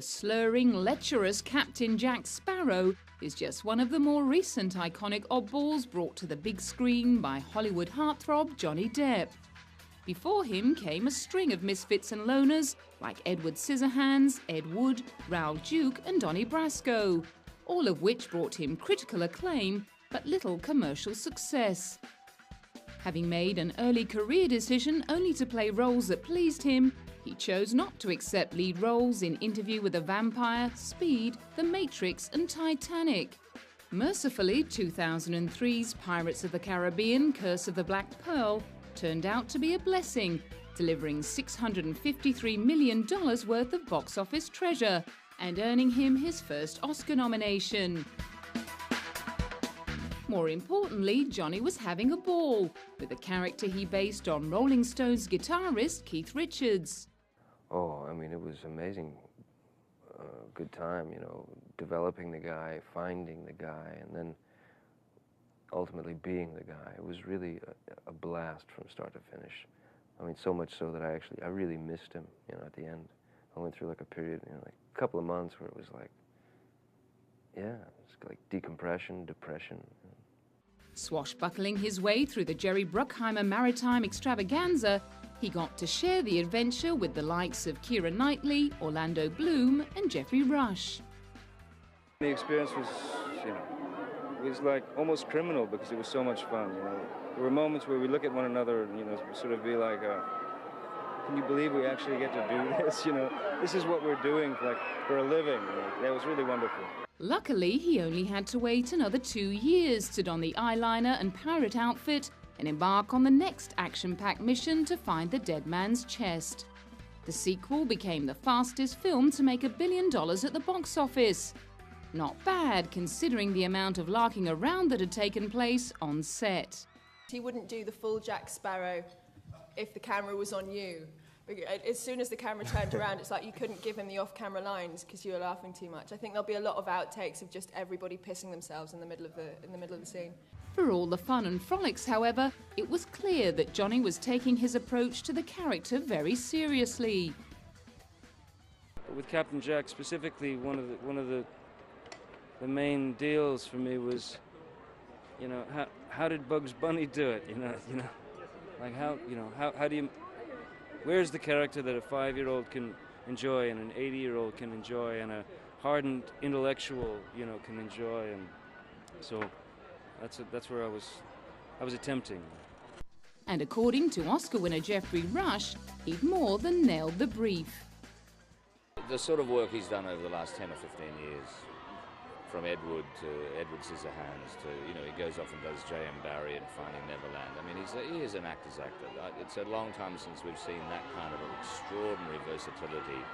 The slurring, lecherous Captain Jack Sparrow is just one of the more recent iconic oddballs brought to the big screen by Hollywood heartthrob Johnny Depp. Before him came a string of misfits and loners like Edward Scissorhands, Ed Wood, Raoul Duke and Donnie Brasco, all of which brought him critical acclaim but little commercial success. Having made an early career decision only to play roles that pleased him, he chose not to accept lead roles in Interview with a Vampire, Speed, The Matrix and Titanic. Mercifully, 2003's Pirates of the Caribbean: Curse of the Black Pearl turned out to be a blessing, delivering $653 million worth of box office treasure and earning him his first Oscar nomination. More importantly, Johnny was having a ball with a character he based on Rolling Stones guitarist Keith Richards. Oh, I mean, it was amazing. Good time, you know, developing the guy, finding the guy, and then ultimately being the guy. It was really a blast from start to finish. I mean, so much so that I really missed him, you know, at the end. I went through like a period, you know, like a couple of months where it was like, yeah, it's like decompression, depression. Swashbuckling his way through the Jerry Bruckheimer maritime extravaganza, he got to share the adventure with the likes of Keira Knightley, Orlando Bloom and Geoffrey Rush. The experience was, you know, it was like almost criminal because it was so much fun, you know. There were moments where we look at one another and, you know, sort of be like, can you believe we actually get to do this, you know? This is what we're doing for a living, you know? Yeah, it was really wonderful. Luckily, he only had to wait another 2 years to don the eyeliner and pirate outfit and embark on the next action-packed mission to find the dead man's chest. The sequel became the fastest film to make $1 billion at the box office. Not bad, considering the amount of larking around that had taken place on set. He wouldn't do the full Jack Sparrow if the camera was on you. As soon as the camera turned around, it's like you couldn't give him the off-camera lines because you were laughing too much. I think there'll be a lot of outtakes of just everybody pissing themselves in the middle of the scene. For all the fun and frolics, however, it was clear that Johnny was taking his approach to the character very seriously. With Captain Jack specifically, one of the main deals for me was, you know, how did Bugs Bunny do it? You know, like how do you? Where's the character that a 5-year-old can enjoy and an 80-year-old can enjoy and a hardened intellectual, you know, can enjoy? And so that's where I was attempting. And according to Oscar winner Geoffrey Rush, he'd more than nailed the brief. The sort of work he's done over the last 10 or 15 years, from Ed Wood to Edward Scissorhands to, you know, he goes off and does J.M. Barrie and Finding Neverland. I mean, he is an actor's actor. It's a long time since we've seen that kind of extraordinary versatility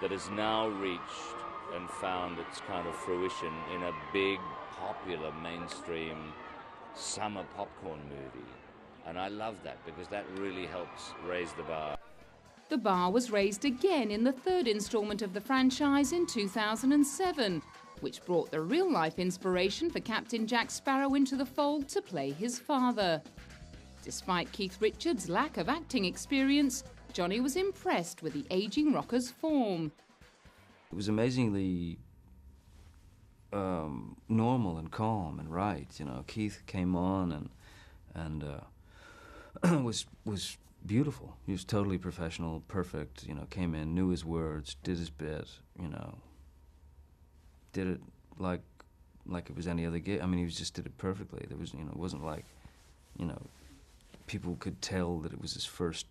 that has now reached and found its kind of fruition in a big, popular, mainstream summer popcorn movie. And I love that because that really helps raise the bar. The bar was raised again in the third installment of the franchise in 2007, which brought the real-life inspiration for Captain Jack Sparrow into the fold to play his father. Despite Keith Richards' lack of acting experience, Johnny was impressed with the aging rocker's form. It was amazingly normal and calm and right. You know, Keith came on and was beautiful. He was totally professional, perfect. You know, came in, knew his words, did his bit. You know, did it like it was any other gig. I mean, he just did it perfectly. There was, you know, it wasn't like, you know, people could tell that it was his first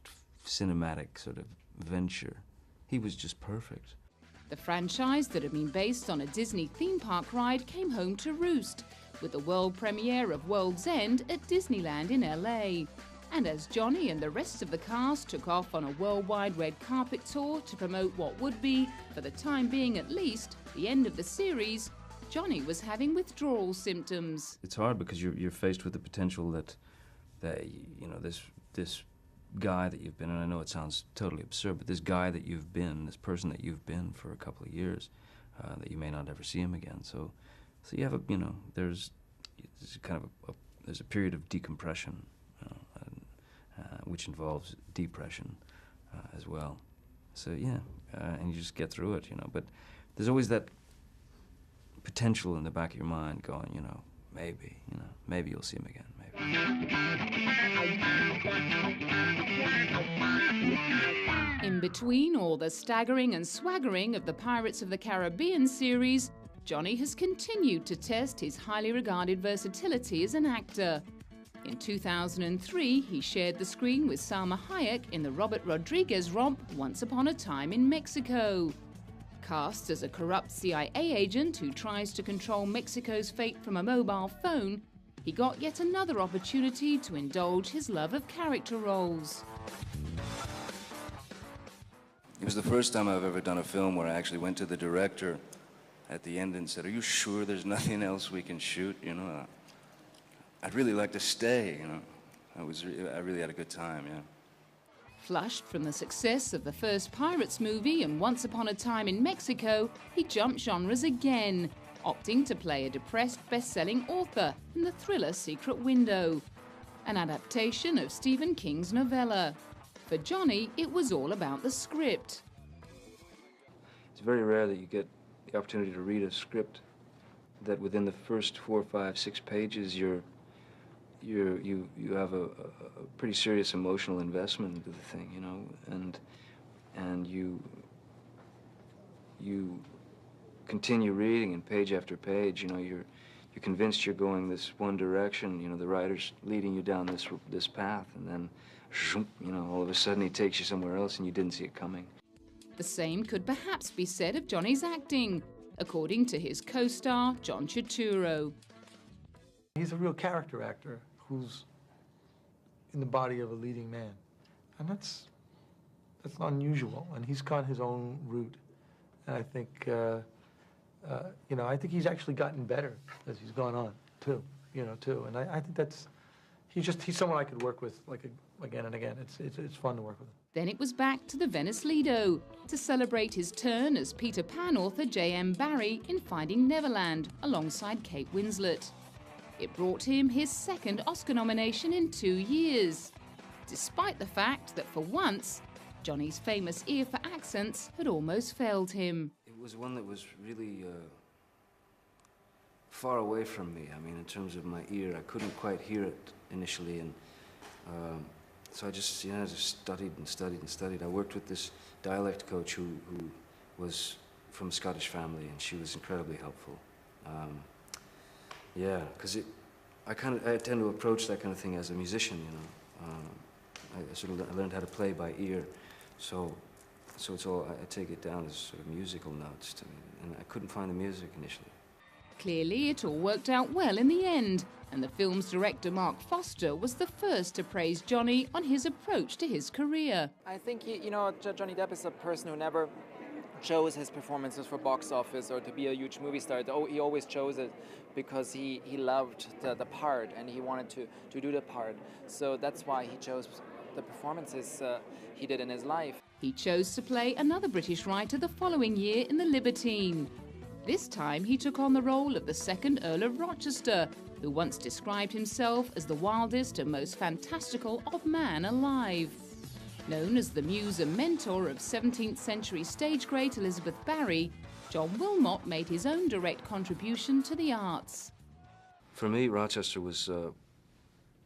cinematic sort of venture. He was just perfect. The franchise that had been based on a Disney theme park ride came home to roost, with the world premiere of World's End at Disneyland in LA. And as Johnny and the rest of the cast took off on a worldwide red carpet tour to promote what would be, for the time being at least, the end of the series, Johnny was having withdrawal symptoms. It's hard because you're faced with the potential that you know, this guy that you've been, and I know it sounds totally absurd, but this guy that you've been, this person that you've been for a couple of years, that you may not ever see him again. So you have a, you know, there's kind of there's a period of decompression, which involves depression as well. So yeah, and you just get through it, you know. But there's always that potential in the back of your mind going, you know, maybe you'll see him again, maybe. In between all the staggering and swaggering of the Pirates of the Caribbean series, Johnny has continued to test his highly regarded versatility as an actor. In 2003, he shared the screen with Salma Hayek in the Robert Rodriguez romp Once Upon a Time in Mexico. Cast as a corrupt CIA agent who tries to control Mexico's fate from a mobile phone, he got yet another opportunity to indulge his love of character roles. It was the first time I've ever done a film where I actually went to the director at the end and said, "Are you sure there's nothing else we can shoot? You know, I'd really like to stay." You know, I really had a good time. Yeah. Flushed from the success of the first Pirates movie and Once Upon a Time in Mexico, he jumped genres again, opting to play a depressed best-selling author in the thriller Secret Window, an adaptation of Stephen King's novella. For Johnny, it was all about the script. It's very rare that you get the opportunity to read a script that within the first 4, 5, 6 pages you have a pretty serious emotional investment into the thing, you know, and you continue reading, and page after page, you know, you're convinced you're going this one direction, you know, the writer's leading you down this path, and then, you know, all of a sudden he takes you somewhere else and you didn't see it coming. The same could perhaps be said of Johnny's acting, according to his co-star, John Turturro. He's a real character actor who's in the body of a leading man. And that's unusual, and he's got his own route. And I think, you know, I think he's actually gotten better as he's gone on, too. And I think he's someone I could work with, like, again and again. It's fun to work with him. Then it was back to the Venice Lido to celebrate his turn as Peter Pan author J.M. Barrie in Finding Neverland alongside Kate Winslet. It brought him his second Oscar nomination in 2 years, despite the fact that for once, Johnny's famous ear for accents had almost failed him. It was one that was really far away from me. I mean, in terms of my ear, I couldn't quite hear it initially, and so I just studied and studied and studied. I worked with this dialect coach who was from a Scottish family, and she was incredibly helpful. Yeah, because I tend to approach that kind of thing as a musician, you know. I learned how to play by ear, so it's all, I take it down as sort of musical notes to me, and I couldn't find the music initially. Clearly, it all worked out well in the end, and the film's director Mark Foster was the first to praise Johnny on his approach to his career. I think, you know, Johnny Depp is a person who never chose his performances for box office or to be a huge movie star. He always chose it because he loved the part and he wanted to do the part. So that's why he chose the performances he did in his life. He chose to play another British writer the following year in The Libertine. This time he took on the role of the second Earl of Rochester, who once described himself as the wildest and most fantastical odd man alive. Known as the muse and mentor of 17th century stage great Elizabeth Barry, John Wilmot made his own direct contribution to the arts. For me, Rochester was a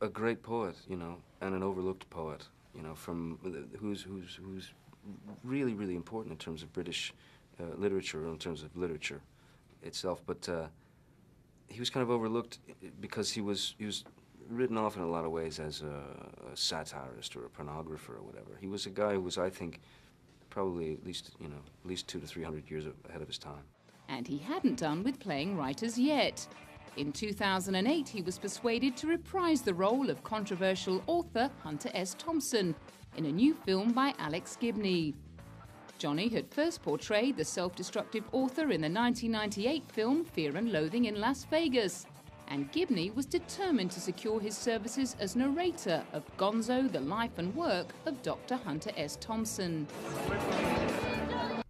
great poet, you know, and an overlooked poet, you know, who's really, really important in terms of British literature, or in terms of literature itself. But he was kind of overlooked because he was written off in a lot of ways as a satirist or a pornographer or whatever. He was a guy who was, I think, probably at least 200 to 300 years ahead of his time. And he hadn't done with playing writers yet. In 2008, he was persuaded to reprise the role of controversial author Hunter S. Thompson in a new film by Alex Gibney. Johnny had first portrayed the self-destructive author in the 1998 film Fear and Loathing in Las Vegas, and Gibney was determined to secure his services as narrator of Gonzo, the life and work of Dr. Hunter S. Thompson.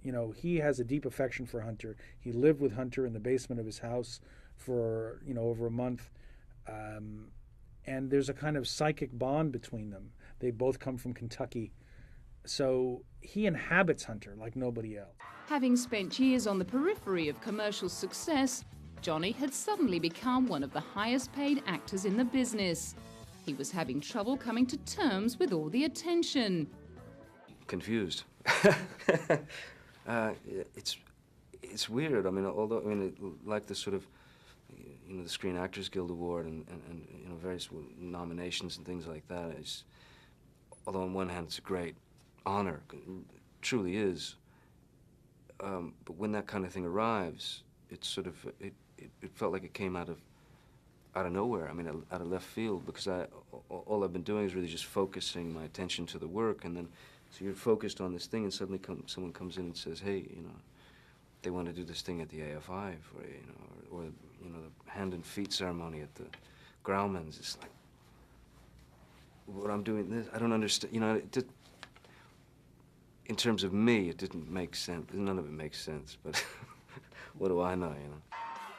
You know, he has a deep affection for Hunter. He lived with Hunter in the basement of his house for, over a month. And there's a kind of psychic bond between them. They both come from Kentucky. So he inhabits Hunter like nobody else. Having spent years on the periphery of commercial success, Johnny had suddenly become one of the highest paid actors in the business. He was having trouble coming to terms with all the attention. Confused. It's weird. I mean, like the sort of, the Screen Actors Guild Award and various nominations and things like that. Although on one hand it's a great honor, it truly is. But when that kind of thing arrives, it's sort of it felt like it came out of nowhere. I mean, out of left field, because all I've been doing is really just focusing my attention to the work, and then so you're focused on this thing, and suddenly someone comes in and says, hey, they want to do this thing at the AFI, or the hand and feet ceremony at the Grauman's. It's like, what I'm doing this, I don't understand. In terms of me, it didn't make sense. None of it makes sense, but what do I know,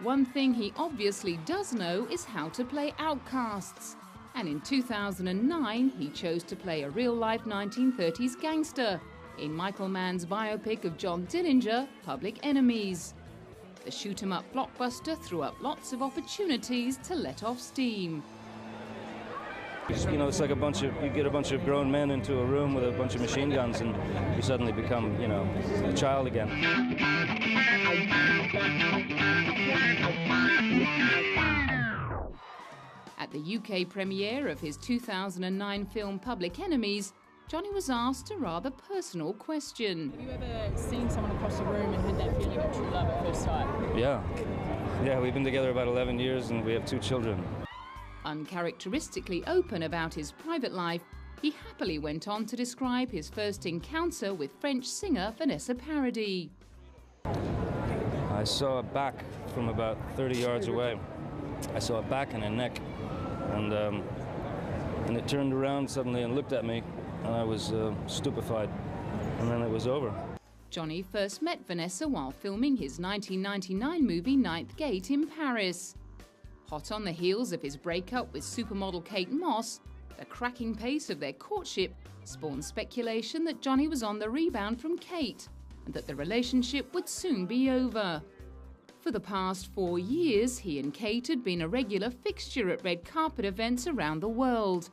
One thing he obviously does know is how to play outcasts. And in 2009, he chose to play a real-life 1930s gangster in Michael Mann's biopic of John Dillinger, Public Enemies. The shoot-'em-up blockbuster threw up lots of opportunities to let off steam. It's like you get a bunch of grown men into a room with a bunch of machine guns and you suddenly become, a child again. At the UK premiere of his 2009 film Public Enemies, Johnny was asked a rather personal question. Have you ever seen someone across the room and had that feeling of true love at first sight? Yeah, we've been together about 11 years and we have 2 children. Uncharacteristically open about his private life, he happily went on to describe his first encounter with French singer Vanessa Paradis. I saw a back from about 30 yards away. I saw a back and a neck, and it turned around suddenly and looked at me, and I was stupefied, and then it was over. Johnny first met Vanessa while filming his 1999 movie Ninth Gate in Paris. Hot on the heels of his breakup with supermodel Kate Moss, the cracking pace of their courtship spawned speculation that Johnny was on the rebound from Kate and that the relationship would soon be over. For the past 4 years, he and Kate had been a regular fixture at red carpet events around the world.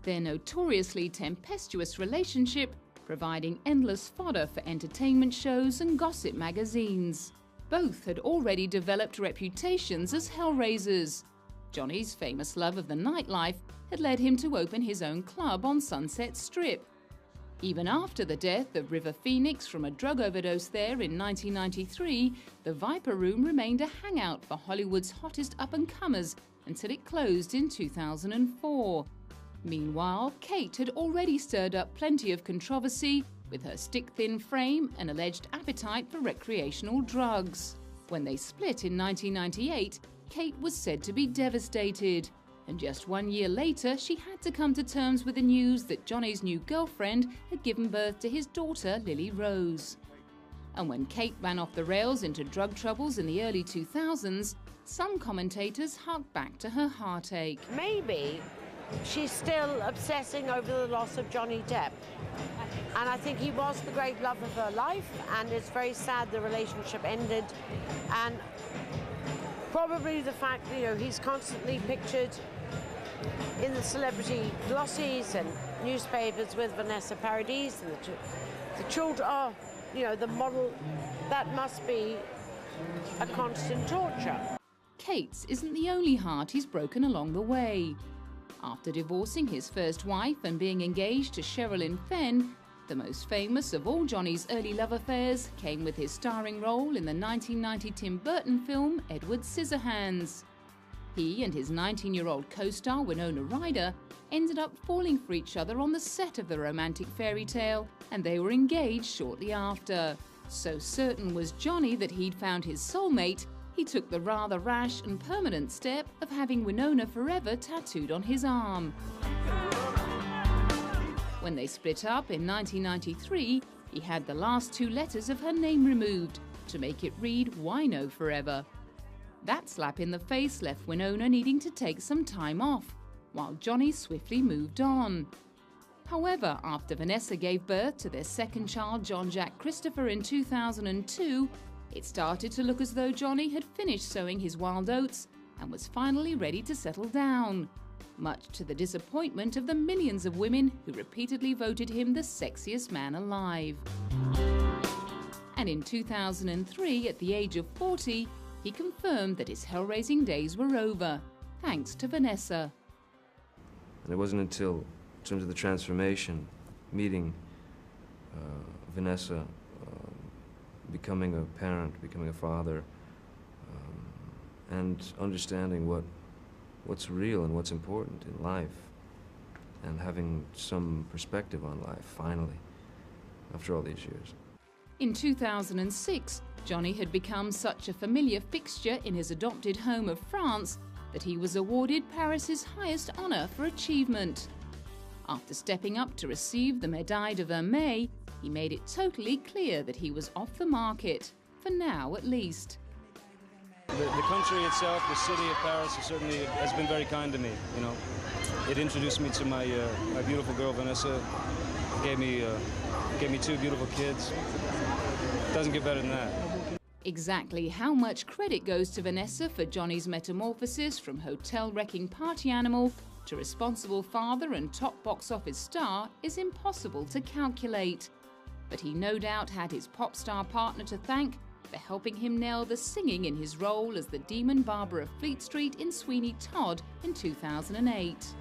Their notoriously tempestuous relationship providing endless fodder for entertainment shows and gossip magazines. Both had already developed reputations as hellraisers. Johnny's famous love of the nightlife had led him to open his own club on Sunset Strip. Even after the death of River Phoenix from a drug overdose there in 1993, the Viper Room remained a hangout for Hollywood's hottest up-and-comers until it closed in 2004. Meanwhile, Kate had already stirred up plenty of controversy with her stick-thin frame and alleged appetite for recreational drugs. When they split in 1998, Kate was said to be devastated. And just 1 year later, she had to come to terms with the news that Johnny's new girlfriend had given birth to his daughter, Lily Rose. And when Kate ran off the rails into drug troubles in the early 2000s, some commentators harked back to her heartache. Maybe she's still obsessing over the loss of Johnny Depp. And I think he was the great love of her life, and it's very sad the relationship ended. And probably the fact, he's constantly pictured in the celebrity glossies and newspapers with Vanessa Paradis, and the children are, the model, that must be a constant torture. Kate's isn't the only heart he's broken along the way. After divorcing his first wife and being engaged to Sherilyn Fenn, the most famous of all Johnny's early love affairs came with his starring role in the 1990 Tim Burton film Edward Scissorhands. He and his 19-year-old co-star Winona Ryder ended up falling for each other on the set of the romantic fairy tale, and they were engaged shortly after. So certain was Johnny that he'd found his soulmate, he took the rather rash and permanent step of having Winona Forever tattooed on his arm. When they split up in 1993, he had the last 2 letters of her name removed to make it read Wino Forever. That slap in the face left Winona needing to take some time off, while Johnny swiftly moved on. However, after Vanessa gave birth to their second child, John Jack Christopher, in 2002, it started to look as though Johnny had finished sowing his wild oats and was finally ready to settle down, much to the disappointment of the millions of women who repeatedly voted him the sexiest man alive. And in 2003, at the age of 40, he confirmed that his hell-raising days were over, thanks to Vanessa. And it wasn't until, in terms of the transformation, meeting Vanessa, becoming a parent, becoming a father, and understanding what's real and what's important in life, and having some perspective on life, finally, after all these years. In 2006, Johnny had become such a familiar fixture in his adopted home of France that he was awarded Paris's highest honor for achievement. After stepping up to receive the Médaille de Vermeil, he made it totally clear that he was off the market, for now at least. The country itself, the city of Paris, certainly has been very kind to me. You know, it introduced me to my beautiful girl Vanessa. Gave me 2 beautiful kids. Doesn't get better than that. Exactly how much credit goes to Vanessa for Johnny's metamorphosis from hotel-wrecking party animal to responsible father and top box office star is impossible to calculate. But he no doubt had his pop star partner to thank for helping him nail the singing in his role as the demon barber of Fleet Street in Sweeney Todd in 2008.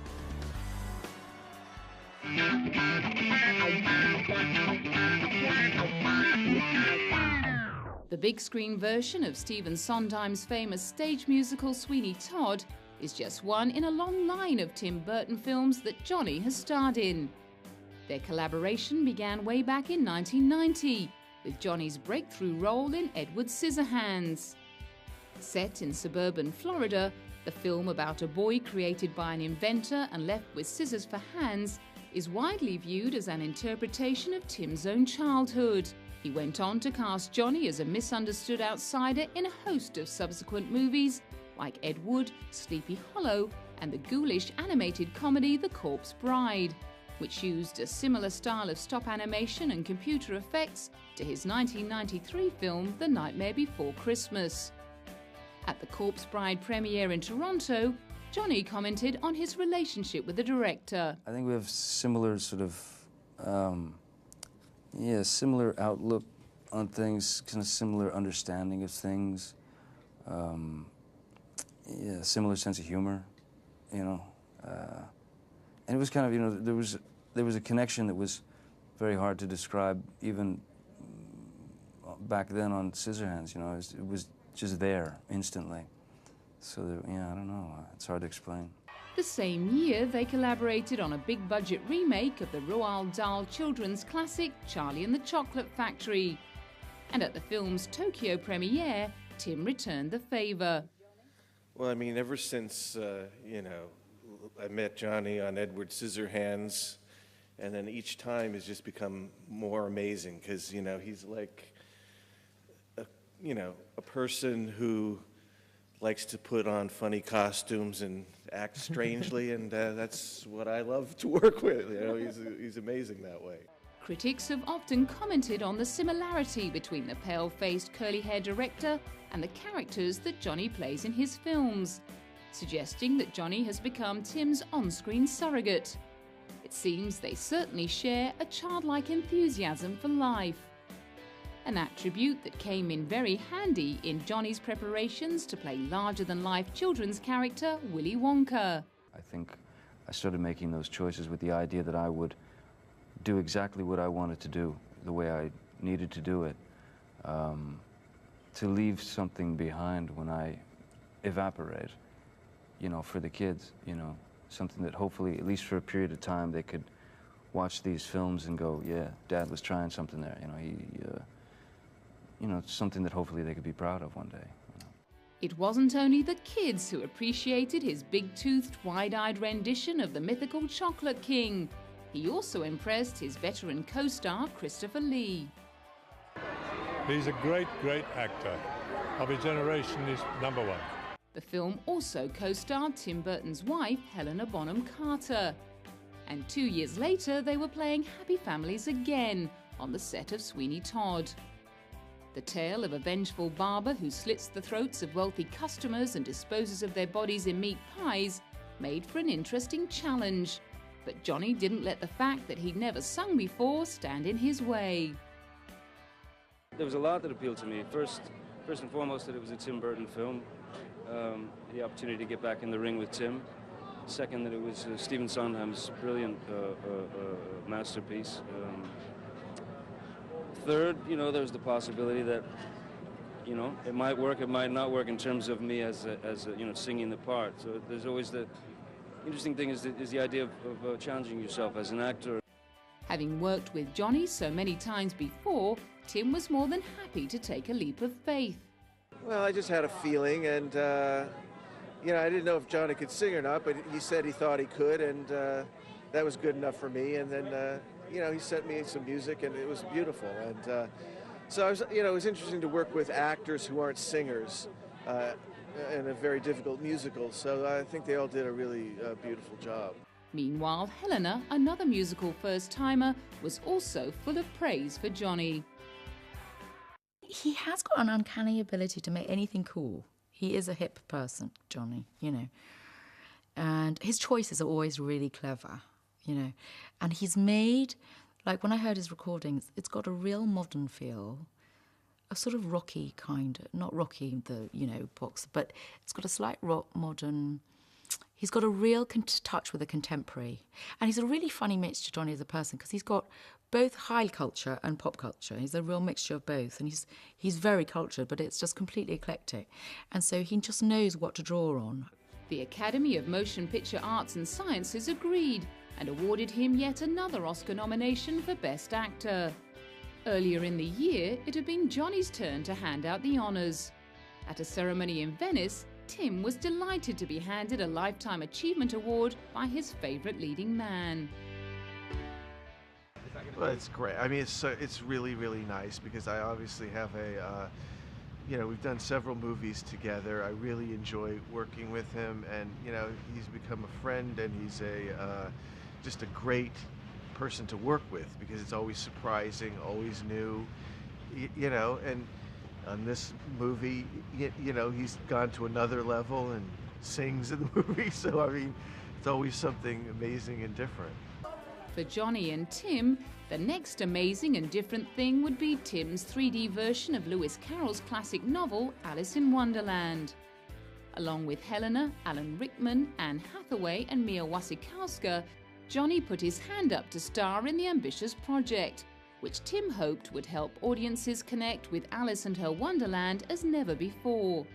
The big screen version of Stephen Sondheim's famous stage musical Sweeney Todd is just one in a long line of Tim Burton films that Johnny has starred in. Their collaboration began way back in 1990, with Johnny's breakthrough role in Edward Scissorhands. Set in suburban Florida, the film about a boy created by an inventor and left with scissors for hands is widely viewed as an interpretation of Tim's own childhood. He went on to cast Johnny as a misunderstood outsider in a host of subsequent movies like Ed Wood, Sleepy Hollow, and the ghoulish animated comedy The Corpse Bride, which used a similar style of stop animation and computer effects to his 1993 film The Nightmare Before Christmas. At the Corpse Bride premiere in Toronto, Johnny commented on his relationship with the director. I think we have similar sort of, similar outlook on things, kind of similar understanding of things. Similar sense of humor, you know. And it was kind of, you know, there was a connection that was very hard to describe even back then on Scissorhands, you know. It was just there instantly. So, I don't know, it's hard to explain. The same year, they collaborated on a big-budget remake of the Roald Dahl children's classic Charlie and the Chocolate Factory. And at the film's Tokyo premiere, Tim returned the favor. Well, I mean, ever since, I met Johnny on Edward Scissorhands, and then each time has just become more amazing because, you know, he's like, a person who likes to put on funny costumes and act strangely, and that's what I love to work with. You know, he's amazing that way. Critics have often commented on the similarity between the pale-faced, curly-haired director and the characters that Johnny plays in his films, suggesting that Johnny has become Tim's on-screen surrogate. It seems they certainly share a childlike enthusiasm for life, an attribute that came in very handy in Johnny's preparations to play larger-than-life children's character Willy Wonka. I think I started making those choices with the idea that I would do exactly what I wanted to do, the way I needed to do it, to leave something behind when I evaporate, you know, for the kids, you know, something that hopefully, at least for a period of time, they could watch these films and go, yeah, Dad was trying something there, you know, something that hopefully they could be proud of one day. You know. It wasn't only the kids who appreciated his big-toothed, wide-eyed rendition of the mythical Chocolate King. He also impressed his veteran co-star, Christopher Lee. He's a great, great actor. Of his generation, he's #1. The film also co-starred Tim Burton's wife, Helena Bonham Carter. And 2 years later, they were playing Happy Families again on the set of Sweeney Todd. The tale of a vengeful barber who slits the throats of wealthy customers and disposes of their bodies in meat pies made for an interesting challenge. But Johnny didn't let the fact that he'd never sung before stand in his way. There was a lot that appealed to me. First and foremost, that it was a Tim Burton film. The opportunity to get back in the ring with Tim. Second, that it was Stephen Sondheim's brilliant masterpiece. Third, there was the possibility that, it might work, it might not work in terms of me as singing the part. So there's always the interesting thing is the idea of challenging yourself as an actor. Having worked with Johnny so many times before, Tim was more than happy to take a leap of faith. Well, I just had a feeling, and I didn't know if Johnny could sing or not, but he said he thought he could, and that was good enough for me. And then, he sent me some music, and it was beautiful. And so it was interesting to work with actors who aren't singers in a very difficult musical. So I think they all did a really beautiful job. Meanwhile, Helena, another musical first-timer, was also full of praise for Johnny. He has got an uncanny ability to make anything cool. He is a hip person, Johnny, And his choices are always really clever, And he's made, like when I heard his recordings, it's got a real modern feel, a sort of rocky kind of, not rocky, box, but it's got a slight rock, modern. He's got a real touch with a contemporary. And he's a really funny mixture, Johnny, as a person, because he's got both high culture and pop culture. He's a real mixture of both. And he's very cultured, but it's just completely eclectic. And so he just knows what to draw on. The Academy of Motion Picture Arts and Sciences agreed and awarded him yet another Oscar nomination for Best Actor. Earlier in the year, it had been Johnny's turn to hand out the honours. At a ceremony in Venice, Tim was delighted to be handed a Lifetime Achievement Award by his favourite leading man. Well, it's great. I mean, it's really, really nice because I obviously have we've done several movies together. I really enjoy working with him, and he's become a friend, and he's just a great person to work with because it's always surprising, always new, and on this movie, he's gone to another level and sings in the movie. So, I mean, it's always something amazing and different. For Johnny and Tim, the next amazing and different thing would be Tim's 3D version of Lewis Carroll's classic novel, Alice in Wonderland. Along with Helena, Alan Rickman, Anne Hathaway and Mia Wasikowska, Johnny put his hand up to star in the ambitious project, which Tim hoped would help audiences connect with Alice and her Wonderland as never before.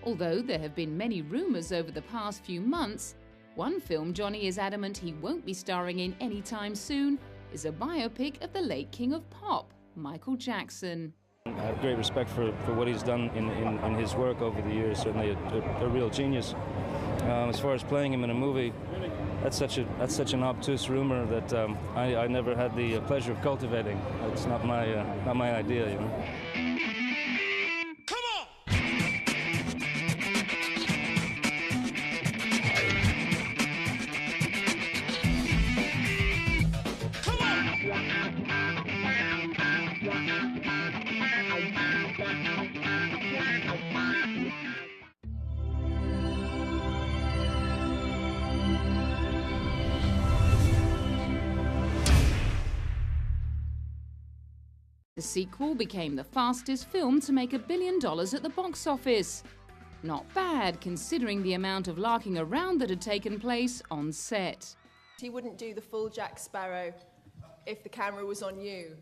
Although there have been many rumours over the past few months, one film Johnny is adamant he won't be starring in anytime soon is a biopic of the late king of pop, Michael Jackson. I have great respect for what he's done in his work over the years, certainly a real genius. As far as playing him in a movie, that's such an obtuse rumor that I never had the pleasure of cultivating. It's not my idea, Come on! Come The sequel became the fastest film to make $1 billion at the box office. Not bad, considering the amount of larking around that had taken place on set. He wouldn't do the full Jack Sparrow if the camera was on you.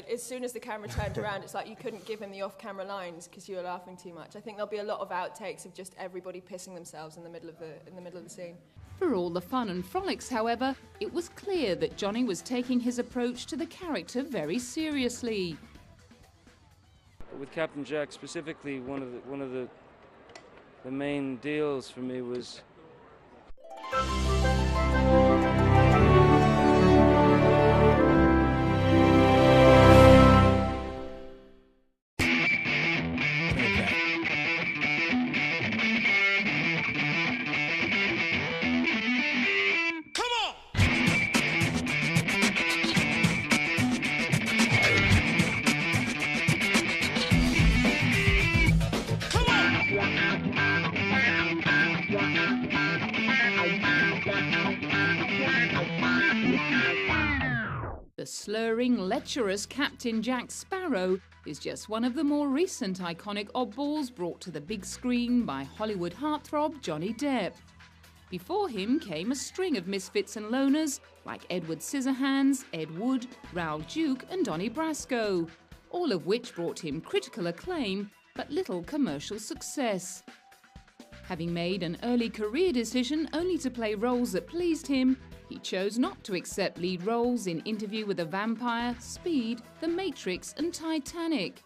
As soon as the camera turned around, it's like you couldn't give him the off-camera lines because you were laughing too much. I think there'll be a lot of outtakes of just everybody pissing themselves in the middle of the scene. For all the fun and frolics, however, it was clear that Johnny was taking his approach to the character very seriously. With Captain Jack specifically, one of the main deals for me was on! slurring, lecherous Captain Jack Sparrow is just one of the more recent iconic oddballs brought to the big screen by Hollywood heartthrob Johnny Depp. Before him came a string of misfits and loners like Edward Scissorhands, Ed Wood, Raoul Duke and Donnie Brasco, all of which brought him critical acclaim but little commercial success. Having made an early career decision only to play roles that pleased him, he chose not to accept lead roles in Interview with a Vampire, Speed, The Matrix and Titanic.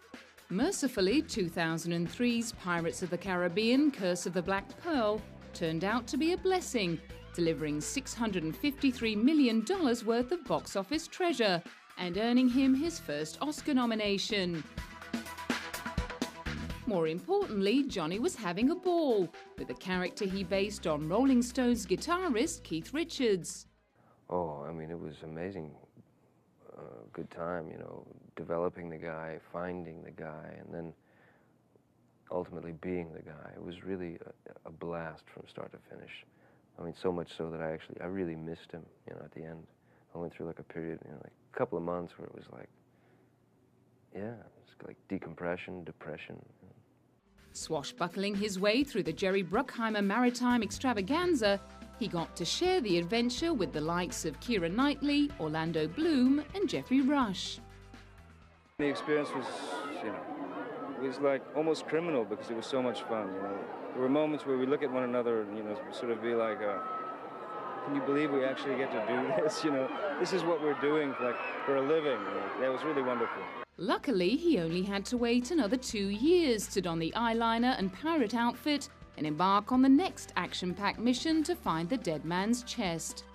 Mercifully, 2003's Pirates of the Caribbean, Curse of the Black Pearl turned out to be a blessing, delivering $653 million worth of box office treasure and earning him his first Oscar nomination. More importantly, Johnny was having a ball with a character he based on Rolling Stones guitarist Keith Richards. Oh, I mean, it was amazing. Good time, you know, developing the guy, finding the guy, and then ultimately being the guy. It was really a blast from start to finish. I mean, so much so that I really missed him, you know, at the end. I went through like a period, you know, like a couple of months where it was like, yeah, it's like decompression, depression. Swashbuckling his way through the Jerry Bruckheimer maritime extravaganza, he got to share the adventure with the likes of Keira Knightley, Orlando Bloom and Jeffrey Rush. The experience was, you know, it was like almost criminal because it was so much fun, you know. There were moments where we look at one another and, you know, sort of be like, can you believe we actually get to do this, you know? This is what we're doing for a living, you know? That was really wonderful. Luckily, he only had to wait another 2 years to don the eyeliner and pirate outfit and embark on the next action-packed mission to find the dead man's chest.